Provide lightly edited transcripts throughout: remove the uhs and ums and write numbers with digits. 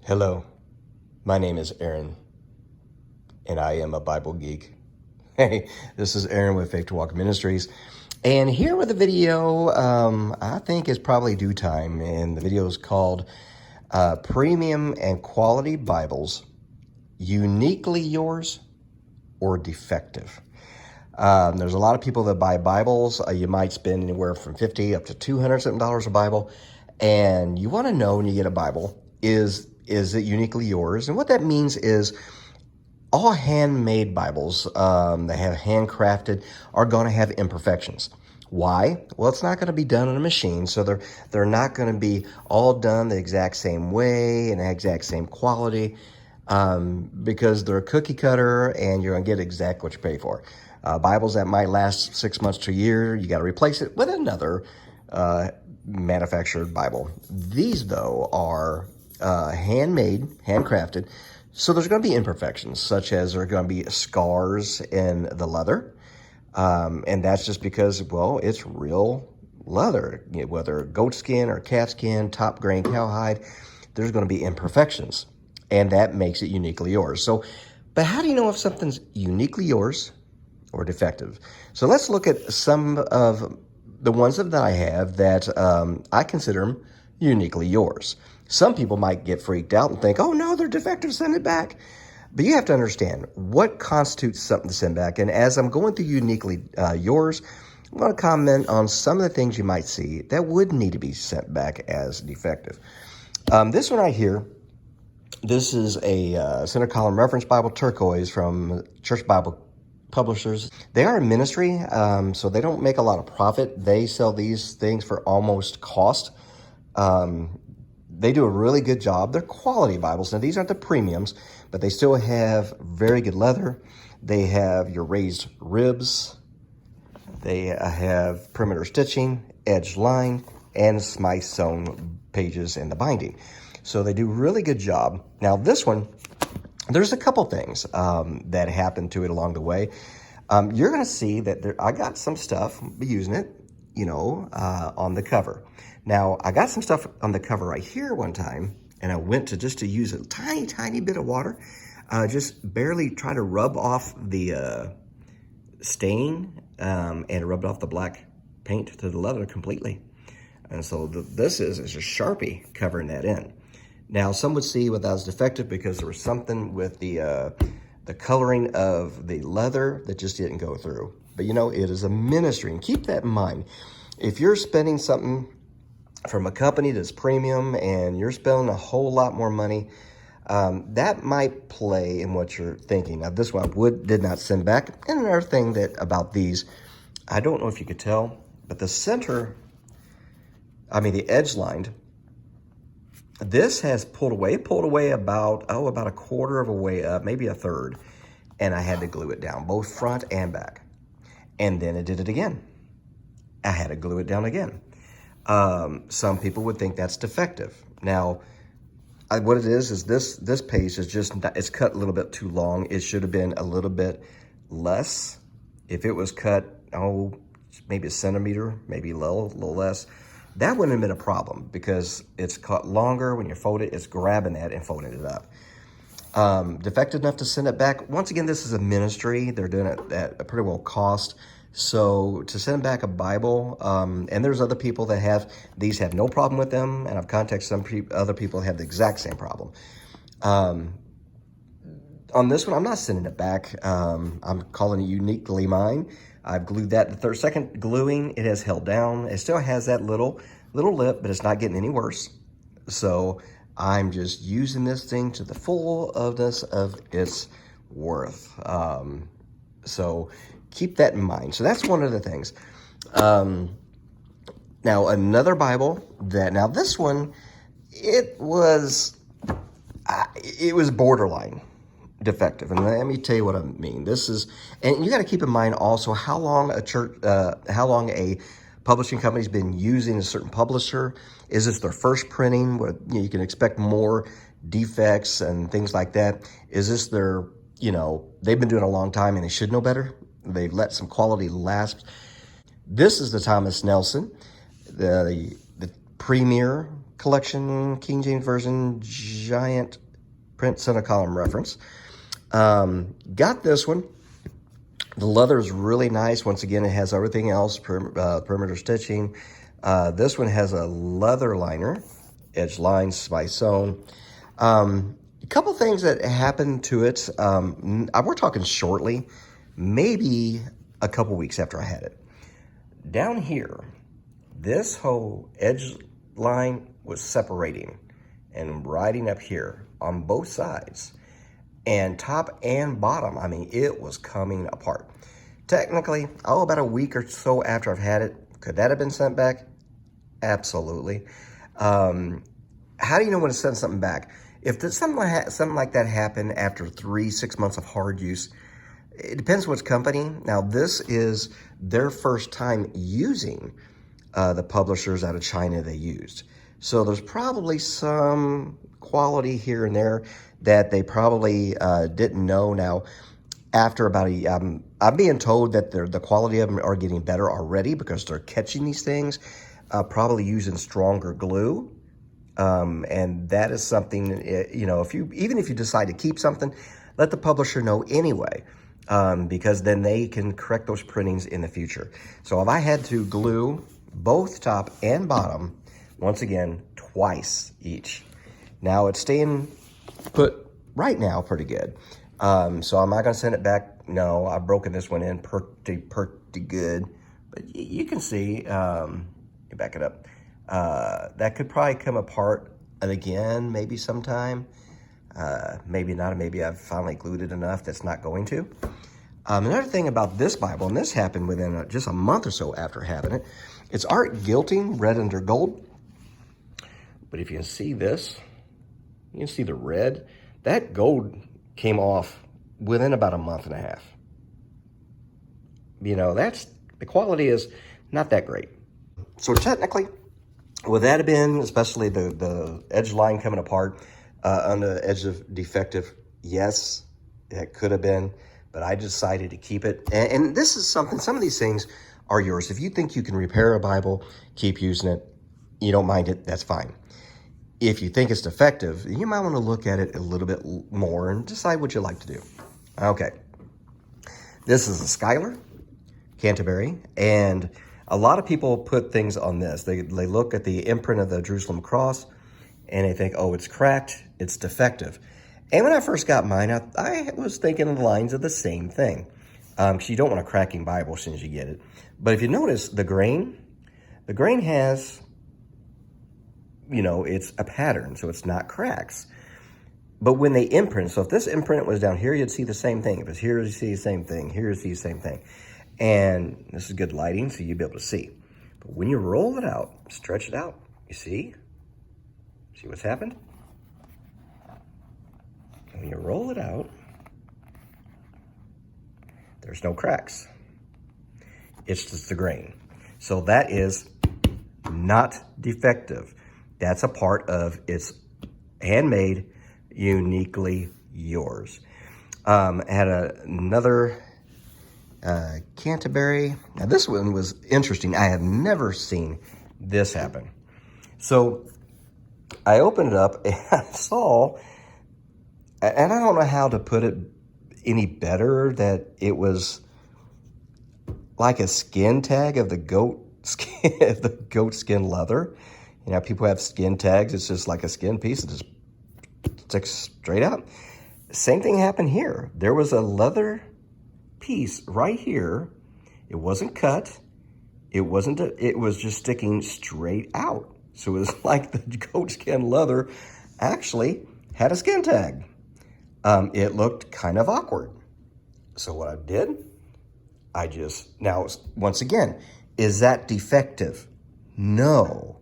Hello, my name is Aaron, and I am a Bible geek. Hey, this is Aaron with Defective Walk Ministries, and here with a video I think is probably due time, and the video is called Premium and Quality Bibles, Uniquely Yours or Defective. There's a lot of people that buy Bibles. You might spend anywhere from $50 up to $200 something a Bible, and you want to know when you get a Bible, is it uniquely yours? And what that means is all handmade Bibles that have handcrafted are going to have imperfections. Why? Well, it's not going to be done on a machine, so they're not going to be all done the exact same way and the exact same quality because they're cookie cutter and you're going to get exactly what you pay for. Bibles that might last 6 months to a year, you got to replace it with another manufactured Bible. These, though, are handmade, handcrafted, so there's going to be imperfections, such as there are going to be scars in the leather, and that's just because, well, it's real leather, whether goat skin or cat skin, top grain cowhide, there's going to be imperfections, and that makes it uniquely yours. So, but how do you know if something's uniquely yours or defective? So let's look at some of the ones that I have that I consider them uniquely yours. Some people might get freaked out and think, oh no, they're defective, send it back. But you have to understand what constitutes something to send back. And as I'm going through uniquely yours, I'm going to comment on some of the things you might see that would need to be sent back as defective. This one right here, this is a Center Column Reference Bible Turquoise from Church Bible Publishers. They are a ministry, so they don't make a lot of profit. They sell these things for almost cost. They do a really good job. They're quality Bibles. Now, these aren't the premiums, but they still have very good leather. They have your raised ribs. They have perimeter stitching, edge line, and smythe sewn pages in the binding. So they do a really good job. Now, this one, there's a couple things that happen to it along the way. You're going to see that I got some stuff, using it, on the cover. Now, I got some stuff on the cover right here one time, and I went to use a tiny, tiny bit of water, just barely try to rub off the stain, and rubbed off the black paint to the leather completely. And so this is a Sharpie covering that in. Now, some would see that was defective because there was something with the coloring of the leather that just didn't go through. But, it is a ministry, and keep that in mind. If you're spending something from a company that's premium and you're spending a whole lot more money, that might play in what you're thinking. Now, this one did not send back. And another thing about these, I don't know if you could tell, but the edge lined, this has pulled away about a quarter of a way up, maybe a third. And I had to glue it down, both front and back. And then it did it again. I had to glue it down again. Some people would think that's defective. Now, what it is this page is it's cut a little bit too long. It should have been a little bit less. If it was cut, maybe a centimeter, maybe a little less, that wouldn't have been a problem because it's cut longer. When you fold it, it's grabbing that and folding it up. Defective enough to send it back. Once again, this is a ministry. They're doing it at a pretty well cost. So to send back a Bible, and there's other people that have no problem with them, and I've contacted some other people that have the exact same problem. On this one, I'm not sending it back. I'm calling it uniquely mine. I've glued that. The second gluing, it has held down. It still has that little lip, but it's not getting any worse. So I'm just using this thing to the fullness of its worth. So keep that in mind. So that's one of the things. Now, another Bible now this one, it was borderline defective. And let me tell you what I mean. And you got to keep in mind also how long a publishing company's been using a certain publisher. Is this their first printing where you can expect more defects and things like that? Is this they've been doing it a long time and they should know better? They've let some quality lapse. This is the Thomas Nelson, the premier collection, King James Version, giant print center column reference. Got this one. The leather is really nice. Once again, it has everything else, perimeter stitching. This one has a leather liner, edge lines by sewn. A couple things that happened to it. We're talking shortly, maybe a couple weeks after I had it. Down here, this whole edge line was separating and riding up here on both sides. And top and bottom, I mean, it was coming apart. Technically, about a week or so after I've had it, could that have been sent back? Absolutely. How do you know when to send something back? If something like that happened after 3-6 months of hard use, it depends which company. Now, this is their first time using the publishers out of China they used. So there's probably some quality here and there that they probably didn't know. Now, after about I'm being told that the quality of them are getting better already because they're catching these things, probably using stronger glue. And that is something, even if you decide to keep something, let the publisher know anyway, because then they can correct those printings in the future. So if I had to glue both top and bottom, once again, twice each. Now it's staying put right now pretty good. So I'm not going to send it back. No, I've broken this one in pretty good. But you can see, back it up. That could probably come apart again, maybe sometime. Maybe not. Maybe I've finally glued it enough that's not going to. Another thing about this Bible, and this happened within just a month or so after having it, it's art gilting, red under gold. But if you can see this, you can see the red. That gold came off within about a month and a half. The quality is not that great. So technically, would that have been, especially the edge line coming apart on the edge of Defective? Yes, it could have been, but I decided to keep it. And this is something, some of these things are yours. If you think you can repair a Bible, keep using it. You don't mind it, that's fine. If you think it's defective, you might want to look at it a little bit more and decide what you like to do. Okay. This is a Schuyler Canterbury, and a lot of people put things on this. They look at the imprint of the Jerusalem cross, and they think, oh, it's cracked, it's defective. And when I first got mine, I was thinking of the lines of the same thing. Because you don't want a cracking Bible as soon as you get it. But if you notice, the grain has, it's a pattern, so it's not cracks. But when they imprint, so if this imprint was down here, you'd see the same thing. If it's here, you see the same thing. Here, you see the same thing. And this is good lighting, so you'd be able to see. But when you roll it out, stretch it out, you see? See what's happened? When you roll it out, there's no cracks. It's just the grain. So that is not defective. That's a part of it's handmade, uniquely yours. I had another Canterbury. Now this one was interesting. I have never seen this happen. So I opened it up and I saw, and I don't know how to put it any better, that it was like a skin tag of the goat skin leather. People have skin tags. It's just like a skin piece. It just sticks straight out. Same thing happened here. There was a leather piece right here. It wasn't cut. It was just sticking straight out. So it was like the goat skin leather actually had a skin tag. It looked kind of awkward. So what I did, now once again, is that defective? No.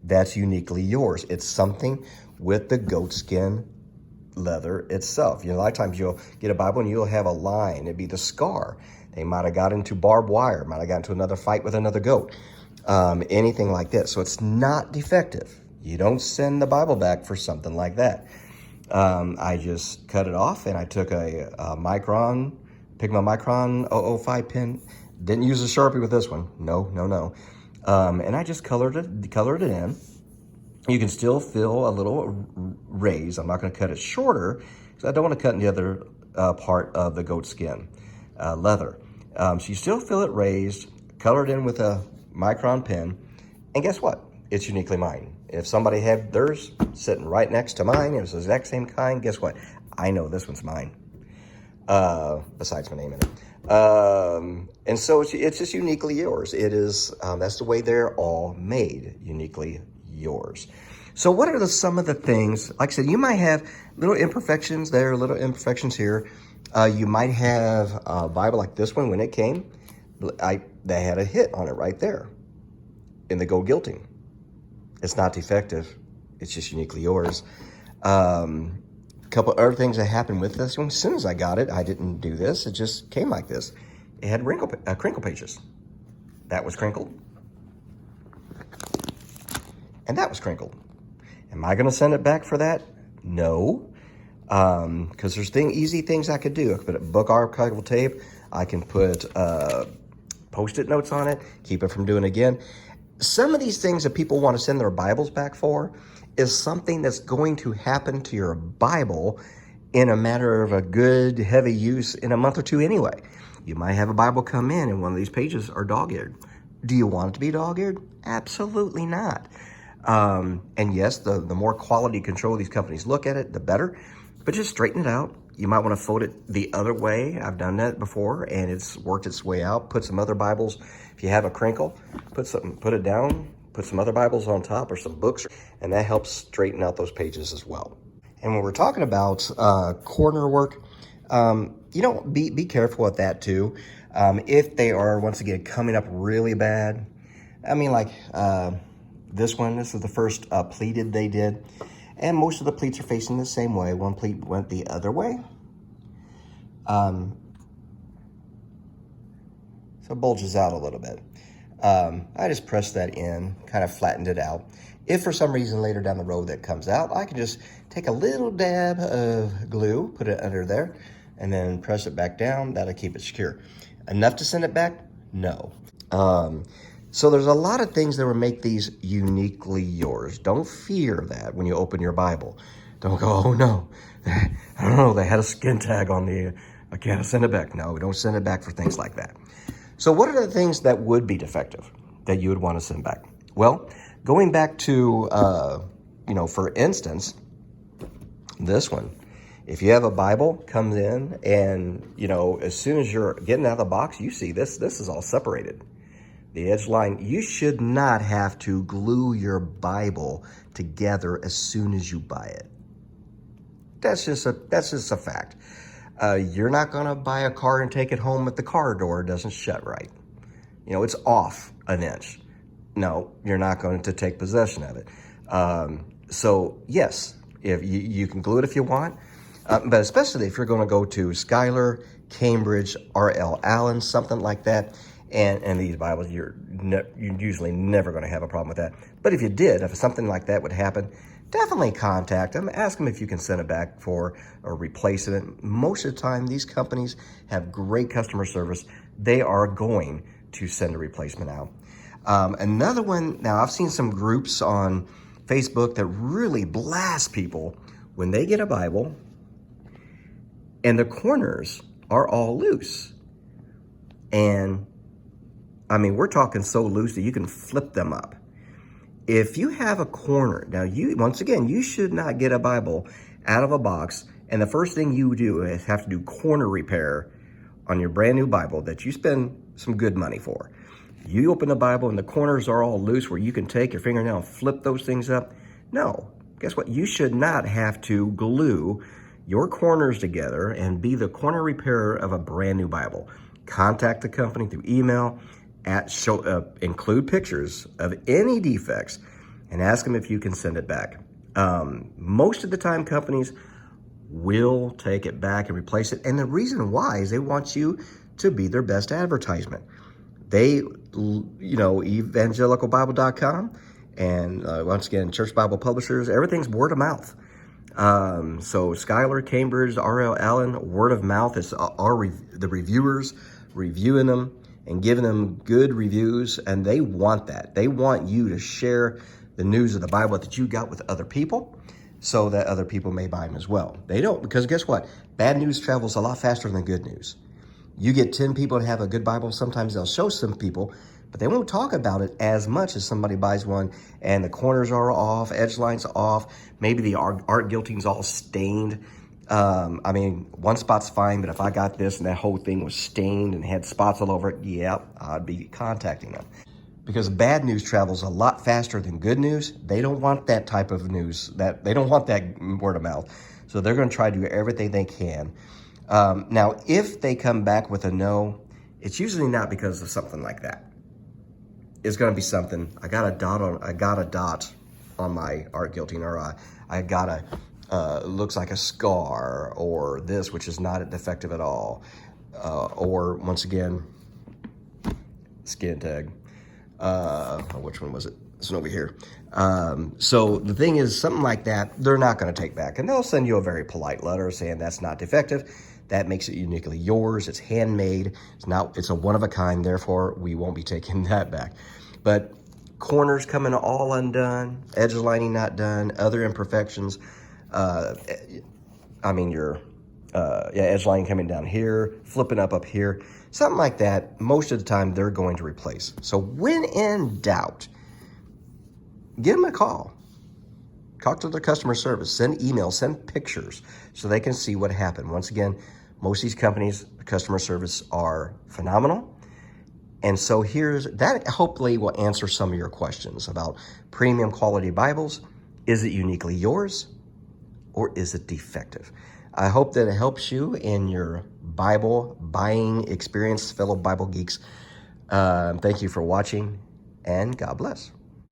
That's uniquely yours. It's something with the goat skin leather itself. A lot of times you'll get a Bible and you'll have a line. It'd be the scar. They might have got into barbed wire, might have got into another fight with another goat, anything like this. So it's not defective. You don't send the Bible back for something like that. I just cut it off, and I took a Micron, picked my Micron 005 pen. Didn't use a Sharpie with this one. No. And I just colored it in. You can still feel a little raised. I'm not going to cut it shorter because I don't want to cut in the other part of the goat skin, leather. So you still feel it raised, colored in with a micron pen. And guess what? It's uniquely mine. If somebody had theirs sitting right next to mine, it was the exact same kind, guess what? I know this one's mine, besides my name in it. And so it's just uniquely yours. It is, that's the way they're all made, uniquely yours. So what are some of the things, like I said, you might have little imperfections there, little imperfections here. You might have a Bible like this one when it came. They had a hit on it right there in the gold gilting. It's not defective. It's just uniquely yours. A couple other things that happened with this one. As soon as I got it, I didn't do this. It just came like this. It had crinkle pages. That was crinkled. And that was crinkled. Am I going to send it back for that? No. Because there's easy things I could do. I could put a book archival tape. I can put Post-it notes on it. Keep it from doing it again. Some of these things that people want to send their Bibles back for is something that's going to happen to your Bible in a matter of a good, heavy use in a month or two anyway. You might have a Bible come in and one of these pages are dog-eared. Do you want it to be dog-eared? Absolutely not. And yes, the more quality control these companies look at it, the better. But just straighten it out. You might want to fold it the other way. I've done that before, and it's worked its way out. Put some other Bibles. If you have a crinkle, put it down. Put some other Bibles on top or some books, and that helps straighten out those pages as well. And when we're talking about corner work, be careful with that too. If they are, once again, coming up really bad. I mean, like this one, this is the first pleated they did. And most of the pleats are facing the same way. One pleat went the other way. So it bulges out a little bit. I just pressed that in, kind of flattened it out. If for some reason later down the road that comes out, I can just take a little dab of glue, put it under there, and then press it back down. That'll keep it secure. Enough to send it back? No. So there's a lot of things that will make these uniquely yours. Don't fear that when you open your Bible. Don't go, oh no, I don't know, they had a skin tag on I can't send it back. No, don't send it back for things like that. So what are the things that would be defective that you would want to send back? Well, going back to, for instance, this one. If you have a Bible, comes in and, as soon as you're getting out of the box, you see this is all separated. The edge line, you should not have to glue your Bible together as soon as you buy it. That's just a fact. You're not going to buy a car and take it home if the car door doesn't shut right. It's off an inch. No, you're not going to take possession of it. So yes, if you can glue it if you want, but especially if you're going to go to Schuyler, Cambridge, R.L. Allen, something like that. And these Bibles, you're usually never going to have a problem with that. But if you did, if something like that would happen, definitely contact them. Ask them if you can send it back for a replacement. Most of the time, these companies have great customer service. They are going to send a replacement out. Another one, now I've seen some groups on Facebook that really blast people when they get a Bible and the corners are all loose. And I mean, we're talking so loose that you can flip them up. If you have a corner, now once again, you should not get a Bible out of a box and the first thing you do is have to do corner repair on your brand new Bible that you spend some good money for. You open the Bible and the corners are all loose where you can take your fingernail and flip those things up. No, guess what? You should not have to glue your corners together and be the corner repairer of a brand new Bible. Contact the company through email, include pictures of any defects, and ask them if you can send it back. Most of the time, companies will take it back and replace it. And the reason why is they want you to be their best advertisement. They, evangelicalbible.com and once again, Church Bible Publishers, everything's word of mouth. So Schuyler, Cambridge, R.L. Allen, word of mouth is the reviewers reviewing them and giving them good reviews, and they want that. They want you to share the news of the Bible that you got with other people so that other people may buy them as well. They don't, because guess what? Bad news travels a lot faster than good news. You get 10 people to have a good Bible, sometimes they'll show some people, but they won't talk about it as much as somebody buys one and the corners are off, edge lines off, maybe the art guilting's all stained. I mean, one spot's fine, but if I got this and that whole thing was stained and had spots all over it, yeah, I'd be contacting them. Because bad news travels a lot faster than good news. They don't want that type of news. They don't want that word of mouth. So they're going to try to do everything they can. Now, if they come back with a no, it's usually not because of something like that. It's going to be something. I got a dot on my art guilting, or I got a looks like a scar, or this, which is not defective at all, or once again, skin tag. Which one was it? This one over here. So the thing is, something like that, they're not going to take back. And they'll send you a very polite letter saying that's not defective. That makes it uniquely yours. It's handmade. It's a one-of-a-kind. Therefore, we won't be taking that back. But corners coming all undone, edge lining not done, other imperfections. I mean, your edge lining coming down here, flipping up here. Something like that, most of the time, they're going to replace. So when in doubt, give them a call. Talk to their customer service. Send emails, send pictures so they can see what happened. Once again, most of these companies, the customer service are phenomenal. And so that hopefully will answer some of your questions about premium quality Bibles. Is it uniquely yours or is it defective? I hope that it helps you in your Bible buying experience, fellow Bible geeks. Thank you for watching, and God bless.